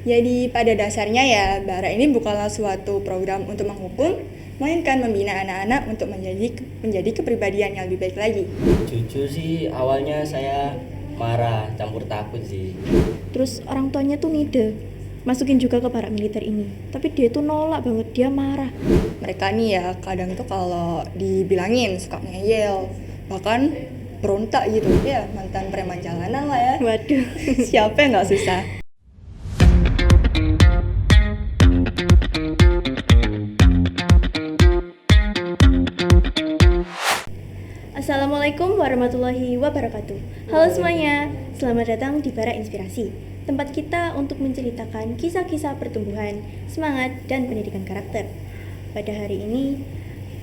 Jadi pada dasarnya ya, Bara ini bukanlah suatu program untuk menghukum, melainkan membina anak-anak untuk menjadi kepribadian yang lebih baik lagi. Jujur sih awalnya saya marah, campur takut sih. Terus orang tuanya tuh ngide masukin juga ke barak militer ini, tapi dia tuh nolak banget, dia marah. Mereka nih ya kadang tuh kalau dibilangin suka ngeyel, bahkan berontak gitu. Ya mantan preman jalanan lah ya. Waduh. Siapa yang nggak susah? Assalamualaikum warahmatullahi wabarakatuh. Halo semuanya, selamat datang di Bara Inspirasi, tempat kita untuk menceritakan kisah-kisah pertumbuhan, semangat, dan pendidikan karakter. Pada hari ini,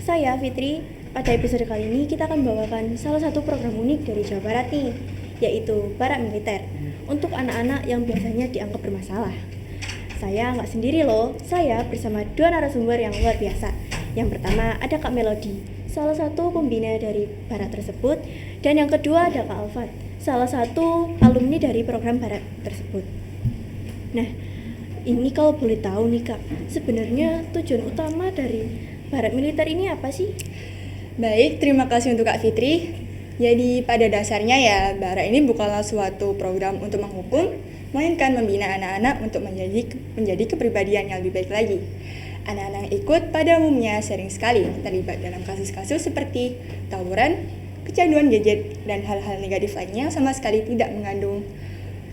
saya Fitri. Pada episode kali ini kita akan membawakan salah satu program unik dari Jawa Barat nih, yaitu Barak Militer, untuk anak-anak yang biasanya dianggap bermasalah. Saya nggak sendiri loh, saya bersama dua narasumber yang luar biasa. Yang pertama ada Kak Melody, salah satu pembina dari Barak tersebut, dan yang kedua ada Kak Alfat, salah satu alumni dari program Barak tersebut. Nah, ini kalau boleh tahu nih Kak, sebenarnya tujuan utama dari Barak Militer ini apa sih? Baik, terima kasih untuk Kak Fitri. Jadi pada dasarnya ya, Bara ini bukanlah suatu program untuk menghukum, melainkan membina anak-anak untuk menjadi kepribadian yang lebih baik lagi. Anak-anak yang ikut pada umumnya sering sekali terlibat dalam kasus-kasus seperti tawuran, kecanduan gadget, dan hal-hal negatif lainnya yang sama sekali tidak mengandung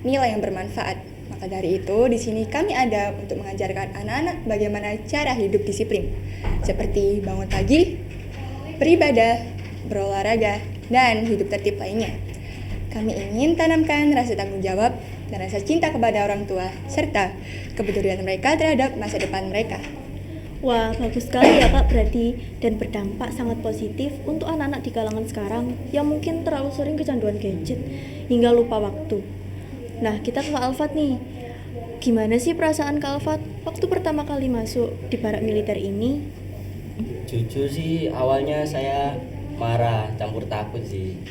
nilai yang bermanfaat. Maka dari itu, di sini kami ada untuk mengajarkan anak-anak bagaimana cara hidup disiplin, seperti bangun pagi, beribadah, berolahraga, dan hidup tertib lainnya. Kami ingin tanamkan rasa tanggung jawab dan rasa cinta kepada orang tua, serta kepedulian mereka terhadap masa depan mereka. Wah, bagus sekali ya Kak berarti, dan berdampak sangat positif untuk anak-anak di kalangan sekarang yang mungkin terlalu sering kecanduan gadget hingga lupa waktu. Nah, kita ke Kak Alfat nih. Gimana sih perasaan Kak Alfat waktu pertama kali masuk di Barak Militer ini? Jujur sih awalnya saya marah, campur takut sih.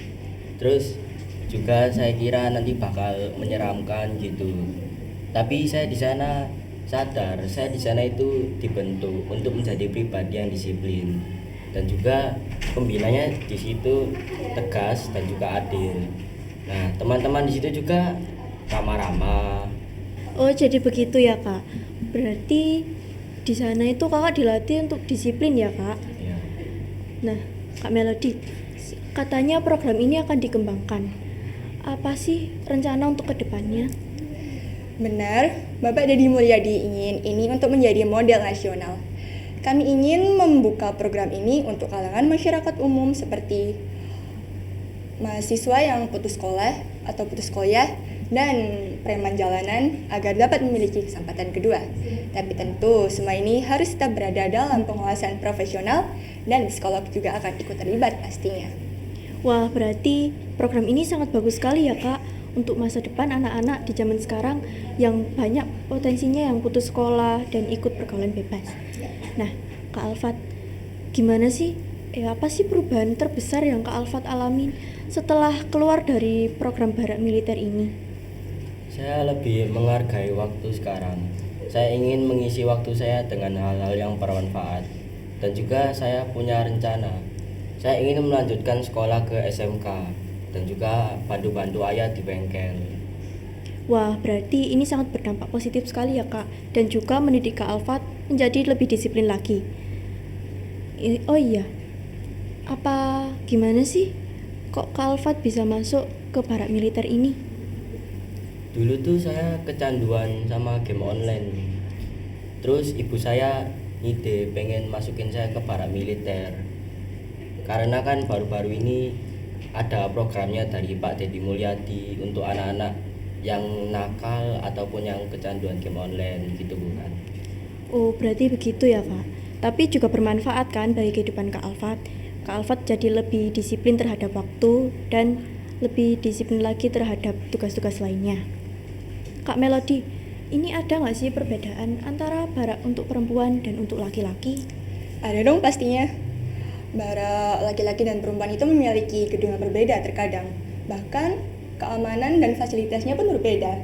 Terus juga saya kira nanti bakal menyeramkan gitu. Tapi saya di sana sadar, saya di sana itu dibentuk untuk menjadi pribadi yang disiplin, dan juga pembinanya di situ tegas dan juga adil. Nah, teman-teman di situ juga ramah-ramah. Oh, jadi begitu ya Kak. Berarti di sana itu Kakak dilatih untuk disiplin ya Kak. Ya. Nah, Kak Melody, katanya program ini akan dikembangkan. Apa sih rencana untuk kedepannya? Benar, Bapak Deddy Mulyadi ingin ini untuk menjadi model nasional. Kami ingin membuka program ini untuk kalangan masyarakat umum seperti mahasiswa yang putus sekolah atau putus kuliah dan preman jalanan agar dapat memiliki kesempatan kedua. Tapi tentu semua ini harus tetap berada dalam pengawasan profesional dan psikolog juga akan ikut terlibat pastinya. Wah, berarti program ini sangat bagus sekali ya Kak untuk masa depan anak-anak di zaman sekarang yang banyak potensinya yang putus sekolah dan ikut pergaulan bebas. Nah, Kak Alfat, gimana sih? Apa sih perubahan terbesar yang Kak Alfat alamin setelah keluar dari program Barak Militer ini? Saya lebih menghargai waktu sekarang. Saya ingin mengisi waktu saya dengan hal-hal yang bermanfaat, dan juga saya punya rencana. Saya ingin melanjutkan sekolah ke SMK dan juga bantu-bantu ayah di bengkel. Wah, berarti ini sangat berdampak positif sekali ya Kak, dan juga mendidik Kak Alfat menjadi lebih disiplin lagi. Oh iya, apa gimana sih kok Kak Alfat bisa masuk ke Barak Militer ini? Dulu tuh saya kecanduan sama game online. Terus ibu saya ngide pengen masukin saya ke Barak Militer. Karena kan baru-baru ini ada programnya dari Pak Deddy Mulyadi untuk anak-anak yang nakal ataupun yang kecanduan game online gitu bukan. Oh, berarti begitu ya Pak. Tapi juga bermanfaat kan bagi kehidupan Kak Alfat. Kak Alfat jadi lebih disiplin terhadap waktu dan lebih disiplin lagi terhadap tugas-tugas lainnya. Kak Melody, ini ada nggak sih perbedaan antara Barak untuk perempuan dan untuk laki-laki? Ada dong pastinya. Bara laki-laki dan perempuan itu memiliki gedung yang berbeda terkadang. Bahkan keamanan dan fasilitasnya pun berbeda.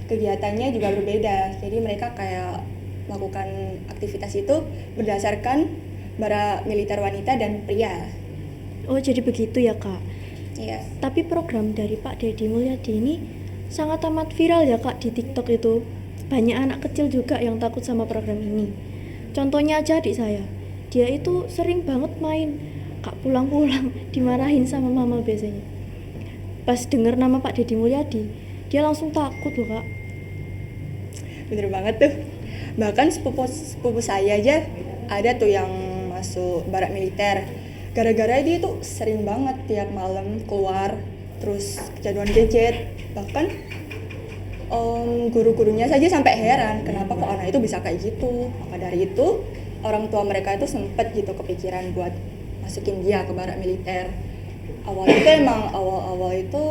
kegiatannya juga berbeda. Jadi mereka kayak melakukan aktivitas itu berdasarkan bara militer wanita dan pria. Oh, jadi begitu ya, Kak. Iya. Tapi program dari Pak Deddy Mulyadi ini sangat amat viral ya, Kak, di TikTok itu. Banyak anak kecil juga yang takut sama program ini. Contohnya aja adik saya. Dia itu sering banget main. Kak, pulang-pulang dimarahin sama mama biasanya. Pas denger nama Pak Deddy Mulyadi, dia langsung takut loh, Kak. Bener banget tuh. Bahkan sepupu saya aja ada tuh yang masuk barak militer. Gara-gara dia tuh sering banget tiap malam keluar terus kecanduan gadget. Bahkan guru-gurunya saja sampai heran kenapa kok anak itu bisa kayak gitu. Maka dari itu orang tua mereka itu sempet gitu kepikiran buat masukin dia ke barak militer. Awal-awal itu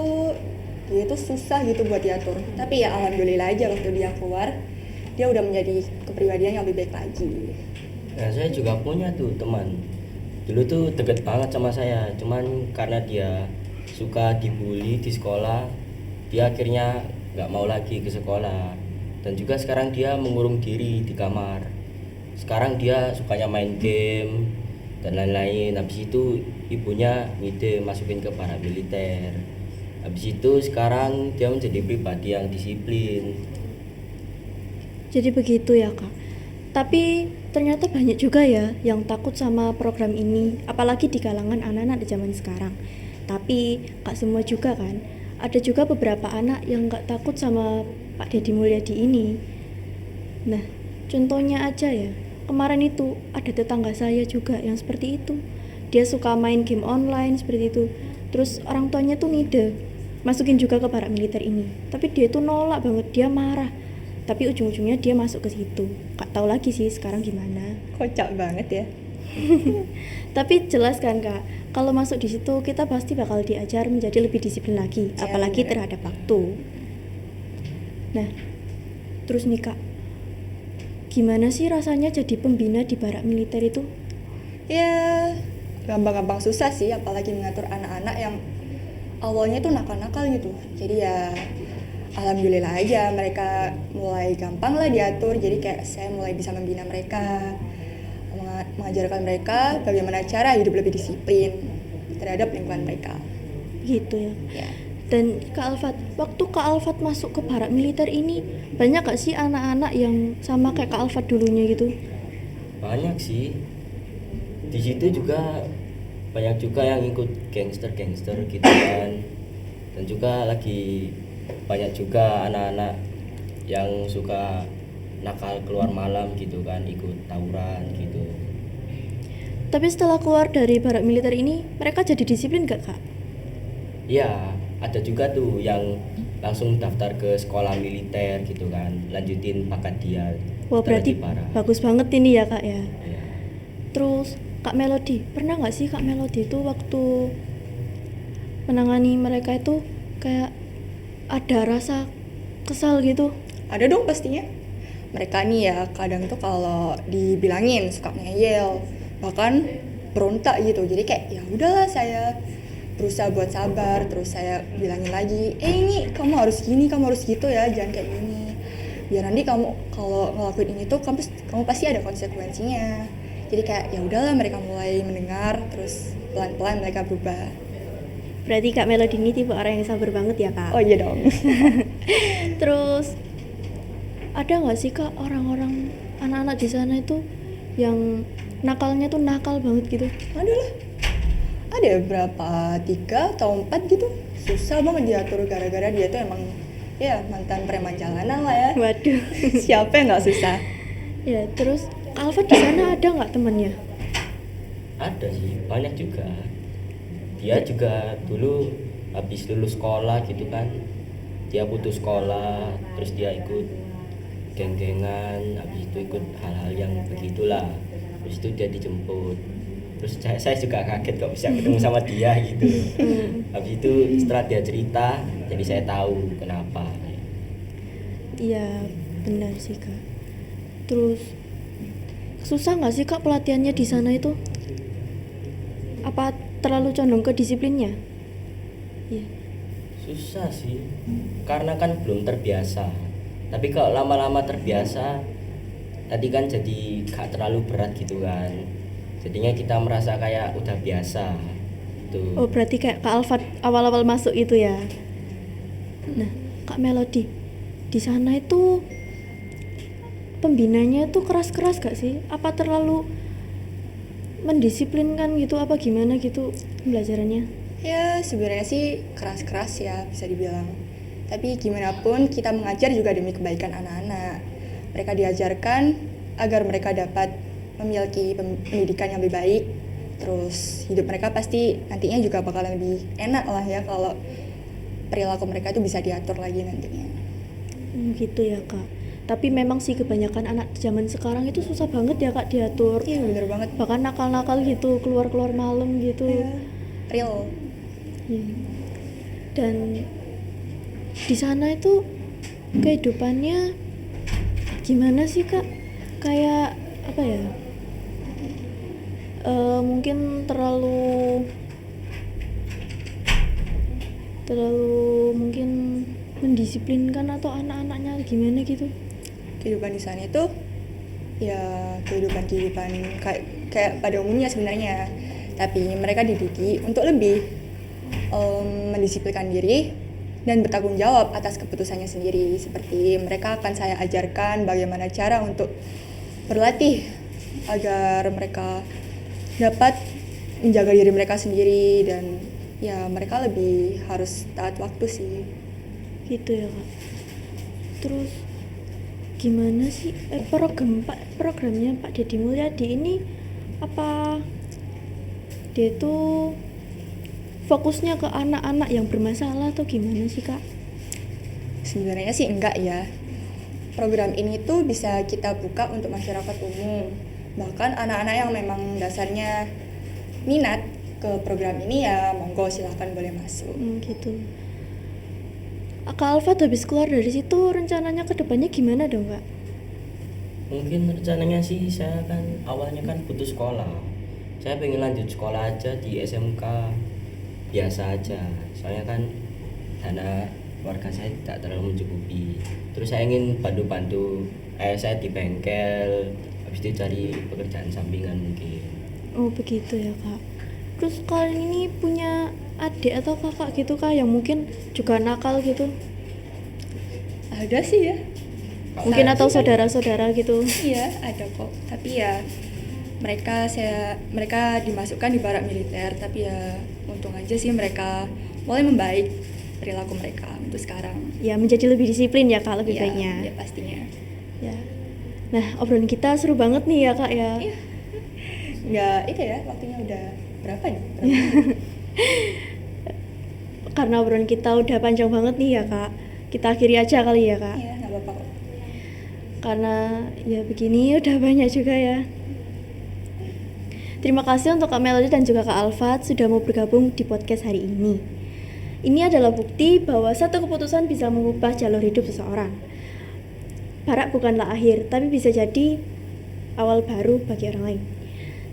dia itu susah gitu buat diatur. Tapi ya alhamdulillah aja waktu dia keluar dia udah menjadi kepribadian yang lebih baik lagi. Nah, saya juga punya tuh teman. Dulu tuh deket banget sama saya, cuman karena dia suka dibully di sekolah, dia akhirnya nggak mau lagi ke sekolah. Dan juga sekarang dia mengurung diri di kamar. Sekarang dia sukanya main game dan lain-lain. Habis itu ibunya ngide masukin ke paramiliter. Habis itu sekarang dia menjadi pribadi yang disiplin. Jadi begitu ya, Kak. Tapi ternyata banyak juga ya yang takut sama program ini, apalagi di kalangan anak-anak di zaman sekarang. Tapi gak semua juga kan. Ada juga beberapa anak yang gak takut sama Pak Deddy Mulyadi ini. Nah, contohnya aja ya, kemarin itu ada tetangga saya juga yang seperti itu. Dia suka main game online seperti itu. Terus orang tuanya tuh ngide masukin juga ke barak militer ini. Tapi dia tuh nolak banget, dia marah. Tapi ujung-ujungnya dia masuk ke situ. Gak tahu lagi sih sekarang gimana. Kocak banget ya. Tapi jelas kan, Kak, kalau masuk di situ kita pasti bakal diajar menjadi lebih disiplin lagi, Ya, apalagi bener. terhadap waktu. Nah, terus nih, Kak, gimana sih rasanya jadi pembina di barak militer itu? Ya gampang-gampang susah sih, apalagi mengatur anak-anak yang awalnya tuh nakal-nakal gitu. Jadi ya alhamdulillah aja mereka mulai gampang lah diatur. Jadi kayak saya mulai bisa membina mereka, mengajarkan mereka bagaimana cara hidup lebih disiplin terhadap lingkungan mereka. Gitu ya. Ya. Dan Kak Alfat, waktu Kak Alfat masuk ke barak militer ini, banyak gak sih anak-anak yang sama kayak Kak Alfat dulunya gitu? Banyak sih. Di situ juga banyak juga yang ikut gangster gitu kan. Dan juga lagi banyak juga anak-anak yang suka nakal keluar malam gitu kan, ikut tawuran gitu. Tapi setelah keluar dari barak militer ini, mereka jadi disiplin gak, Kak? Iya, ada juga tuh yang langsung daftar ke sekolah militer gitu kan, lanjutin pangkat dia. Wah, berarti bagus banget ini ya, Kak ya. Iya. Terus Kak Melody, pernah nggak sih Kak Melody itu waktu menangani mereka itu kayak ada rasa kesal gitu? Ada dong pastinya. Mereka nih ya kadang tuh kalau dibilangin suka ngeyel, bahkan berontak gitu. Jadi kayak ya udahlah, saya berusaha buat sabar, terus saya bilangin lagi, ini kamu harus gini, kamu harus gitu ya, jangan kayak gini. Biar nanti kamu kalau ngelakuin ini tuh kamu pasti ada konsekuensinya. Jadi kayak ya udahlah, mereka mulai mendengar, terus pelan-pelan mereka berubah. Berarti Kak Melody ini tipe orang yang sabar banget ya, Kak? Oh iya dong. Terus ada nggak sih Kak orang-orang anak-anak di sana itu yang nakalnya tuh nakal banget gitu? Ada lah. Ada berapa 3 atau 4 gitu. Susah banget diatur gara-gara dia tuh emang ya mantan preman jalanan lah ya. Waduh. Siapa yang nggak susah? Ya, terus Kak Alfat di sana ada nggak temannya? Ada sih, banyak juga. Dia juga dulu habis lulus sekolah gitu kan, dia putus sekolah, terus dia ikut geng-gengan, habis itu ikut hal-hal yang begitulah. Terus itu dia dijemput. Terus saya juga kaget kok bisa ketemu sama dia gitu. Habis itu setelah dia cerita, jadi saya tahu kenapa. Iya, benar sih Kak. Terus susah nggak sih Kak pelatihannya di sana itu? Apa terlalu condong ke disiplinnya? Iya. Susah sih, karena kan belum terbiasa. Tapi kalau lama-lama terbiasa, tadi kan jadi gak terlalu berat gitu kan. Jadinya kita merasa kayak udah biasa. Tuh. Oh, berarti kayak Kak Alfat awal-awal masuk itu ya. Nah, Kak Melody, di sana itu pembinanya itu keras-keras gak sih? Apa terlalu mendisiplinkan gitu apa gimana gitu pembelajarannya? Ya sebenarnya sih keras-keras ya bisa dibilang. Tapi gimana pun kita mengajar juga demi kebaikan anak-anak. Mereka diajarkan agar mereka dapat memiliki pendidikan yang lebih baik. Terus hidup mereka pasti nantinya juga bakalan lebih enak lah ya kalau perilaku mereka itu bisa diatur lagi nantinya. Gitu ya Kak. Tapi memang sih kebanyakan anak zaman sekarang itu susah banget ya Kak diatur. Iya bener banget. Bahkan nakal-nakal gitu, keluar-keluar malam gitu. Ya, real. Iya. Dan di sana itu kehidupannya gimana sih Kak? Kayak apa ya? Mungkin terlalu mungkin mendisiplinkan atau anak-anaknya gimana gitu? Kehidupan di sana itu ya kehidupan kayak pada umumnya sebenarnya. Tapi mereka dididik untuk lebih mendisiplinkan diri dan bertanggung jawab atas keputusannya sendiri. Seperti mereka akan saya ajarkan bagaimana cara untuk berlatih agar mereka dapat menjaga diri mereka sendiri dan ya mereka lebih harus taat waktu sih. Gitu ya Kak. Terus gimana sih programnya Pak Deddy Mulyadi ini, apa dia itu fokusnya ke anak-anak yang bermasalah atau gimana sih Kak? Sebenarnya sih enggak ya. Program ini tuh bisa kita buka untuk masyarakat umum. Bahkan anak-anak yang memang dasarnya minat ke program ini ya monggo silahkan boleh masuk. Gitu. Kak Alfat habis keluar dari situ rencananya ke depannya gimana dong Kak? Mungkin rencananya sih saya kan awalnya kan putus sekolah. Saya pengen lanjut sekolah aja di SMK biasa aja. Soalnya kan dana keluarga saya tidak terlalu mencukupi. Terus saya ingin bantu-bantu saya di bengkel, habis itu cari pekerjaan sampingan mungkin. Oh begitu ya Kak. Terus kalian ini punya adik atau kakak gitu Kak yang mungkin juga nakal gitu? Ada sih ya. Mungkin atau saudara-saudara gitu? Iya, ada kok. Tapi ya mereka dimasukkan di barak militer, tapi ya untung aja sih mereka mulai membaik perilaku mereka untuk sekarang. Ya menjadi lebih disiplin ya Kak, lebih Ya, baiknya. ya pastinya. Ya. Nah, obrolan kita seru banget nih ya Kak ya. Iya. Nggak, itu ya waktunya udah berapa nih? Karena obrolan kita udah panjang banget nih ya Kak, kita akhiri aja kali ya Kak. Iya, nggak apa-apa kok. Karena ya begini udah banyak juga ya. Terima kasih untuk Kak Melody dan juga Kak Alfat sudah mau bergabung di podcast hari ini. Ini adalah bukti bahwa satu keputusan bisa mengubah jalur hidup seseorang. Barak bukanlah akhir, tapi bisa jadi awal baru bagi orang lain.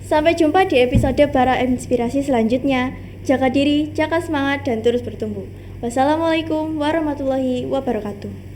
Sampai jumpa di episode Barak Inspirasi selanjutnya. Jaga diri, jaga semangat, dan terus bertumbuh. Wassalamualaikum warahmatullahi wabarakatuh.